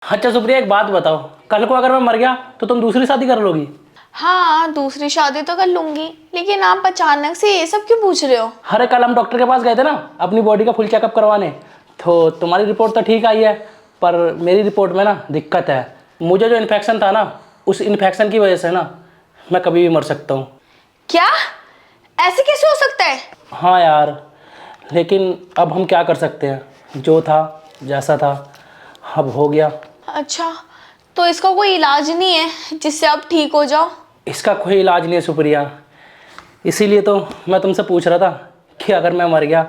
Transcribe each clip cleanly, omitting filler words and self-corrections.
अच्छा सुप्रिया, एक बात बताओ, कल को अगर मैं मर गया तो तुम दूसरी शादी कर लोगी? हाँ, दूसरी शादी तो कर लूंगी, लेकिन आप अचानक से ये सब क्यों पूछ रहे हो? अरे कल हम डॉक्टर के पास गए थे ना अपनी बॉडी का फुल चेकअप करवाने, तो तुम्हारी रिपोर्ट तो ठीक आई है, पर मेरी रिपोर्ट में ना दिक्कत है। मुझे जो इन्फेक्शन था ना, उस इन्फेक्शन की वजह से ना मैं कभी भी मर सकता हूँ। क्या? ऐसे कैसे हो सकता है? हाँ यार, लेकिन अब हम क्या कर सकते हैं, जो था जैसा था अब हो गया। अच्छा, तो इसका कोई इलाज नहीं है जिससे आप ठीक हो जाओ? इसका कोई इलाज नहीं है सुप्रिया, इसीलिए तो मैं तुमसे पूछ रहा था कि अगर मैं मर गया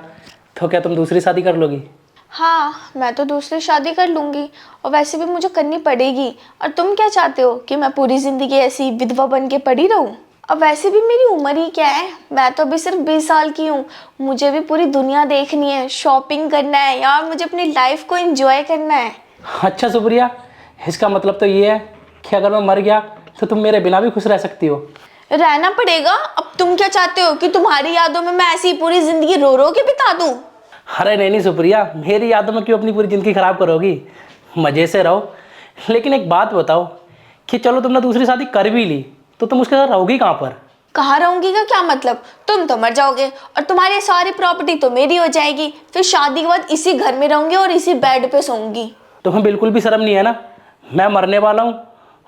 तो क्या तुम दूसरी शादी कर लोगी? हाँ, मैं तो दूसरी शादी कर लूंगी, और वैसे भी मुझे करनी पड़ेगी। और तुम क्या चाहते हो कि मैं पूरी जिंदगी ऐसी विधवा बन के पड़ी रहूं? अब वैसे भी मेरी उम्र ही क्या है, मैं तो अभी सिर्फ 20 साल की हूँ। मुझे भी पूरी दुनिया देखनी है, शॉपिंग करना है यार, मुझे अपनी लाइफ को एंजॉय करना है। अच्छा सुप्रिया, इसका मतलब तो ये है कि अगर मैं मर गया तो तुम मेरे बिना भी खुश रह सकती हो? रहना पड़ेगा। अब तुम क्या चाहते हो कि तुम्हारी यादों में मैं ऐसी पूरी जिंदगी रो रो के बिता दूं? अरे नहीं नहीं सुप्रिया, मेरी यादों में क्यों अपनी पूरी ज़िंदगी ख़राब करोगी? मज़े से रहो। लेकिन एक बात बताओ कि चलो तुमने दूसरी शादी कर भी ली तो तुम उसके साथ रहोगी कहाँ पर? कहाँ रहूंगी का क्या मतलब? तुम तो मर जाओगे और तुम्हारी सारी प्रॉपर्टी तो मेरी हो जाएगी। फिर शादी के बाद इसी घर में रहूंगी और इसी बेड पे सोऊंगी। तुम्हें बिल्कुल भी शर्म नहीं है ना? मैं मरने वाला हूँ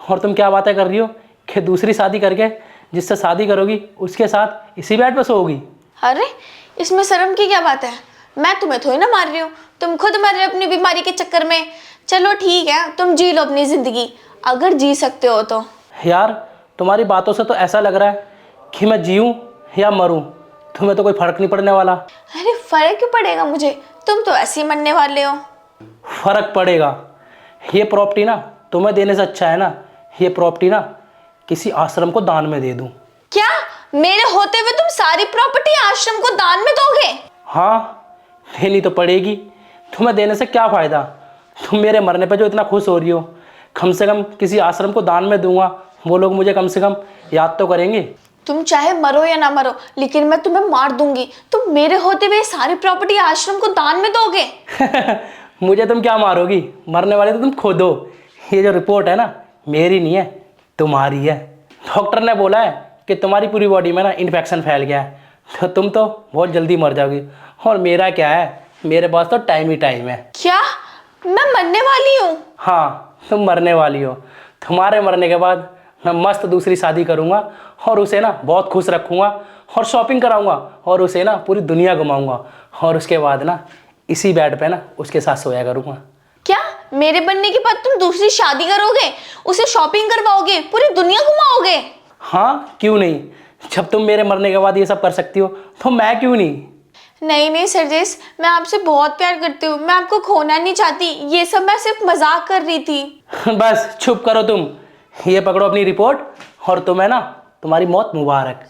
और तुम क्या बातें कर रही हो कि दूसरी शादी करके जिससे शादी करोगी उसके साथ इसी बेड पर सोओगी? अरे, इसमें शर्म की क्या बात है? मैं तुम्हें थोड़ी ना मार रही हूँ, तुम खुद मर रहे हो अपनी बीमारी के चक्कर में। चलो ठीक है, तुम जी लो अपनी जिंदगी, अगर जी सकते हो तो। यार, तुम्हारी बातों से तो ऐसा लग रहा है कि मैं जीऊँ या मरूँ तुम्हें तो कोई फ़र्क नहीं पड़ने वाला। अरे फर्क क्यों पड़ेगा मुझे, तुम तो ऐसे ही मरने वाले हो। फ़र्क पड़ेगा। ये प्रॉपर्टी ना तुम्हें देने से अच्छा है ना ये प्रॉपर्टी ना किसी आश्रम को दान में दे दूँ। क्या? मेरे होते हुए तुम सारी प्रॉपर्टी आश्रम को दान में दोगे? हाँ, देनी तो पड़ेगी। तुम्हें देने से क्या फ़ायदा? तुम मेरे मरने पे जो इतना खुश हो रही हो, कम से कम किसी आश्रम को दान में दूंगा, वो लोग मुझे कम से कम याद तो करेंगे। तुम चाहे मरो या ना मरो, लेकिन मैं तुम्हें मार दूंगी। तुम मेरे होते हुए सारी प्रॉपर्टी आश्रम को दान में दोगे? मुझे तुम क्या मारोगी? मरने वाले तो तुम खुद हो। ये जो रिपोर्ट है ना, मेरी नहीं है, तुम्हारी है। डॉक्टर ने बोला है कि तुम्हारी पूरी बॉडी में ना इन्फेक्शन फैल गया है, तो तुम तो बहुत जल्दी मर जाओगी। और मेरा क्या है, मेरे पास तो टाइम ही टाइम है। क्या? मैं मरने वाली हूँ? हाँ, तुम मरने वाली हो। तुम्हारे मरने के बाद मैं मस्त दूसरी शादी करूँगा और उसे ना बहुत खुश रखूँगा और शॉपिंग कराऊँगा और उसे ना पूरी दुनिया घुमाऊँगा, और उसके बाद ना इसी बेड पे ना उसके साथ सोया करूँगा। क्या? मेरे बनने के बाद तुम दूसरी शादी करोगे, उसे शॉपिंग करवाओगे, पूरी दुनिया घुमाओगे? हाँ, क्यों नहीं? जब तुम मेरे मरने के बाद ये सब कर सकती हो तो मैं क्यों नहीं? नहीं नहीं सरजेश, मैं आपसे बहुत प्यार करती हूँ, मैं आपको खोना नहीं चाहती। ये सब मैं सिर्फ मजाक कर रही थी। बस चुप करो तुम। ये पकड़ो अपनी रिपोर्ट और तुम्हें ना तुम्हारी मौत मुबारक।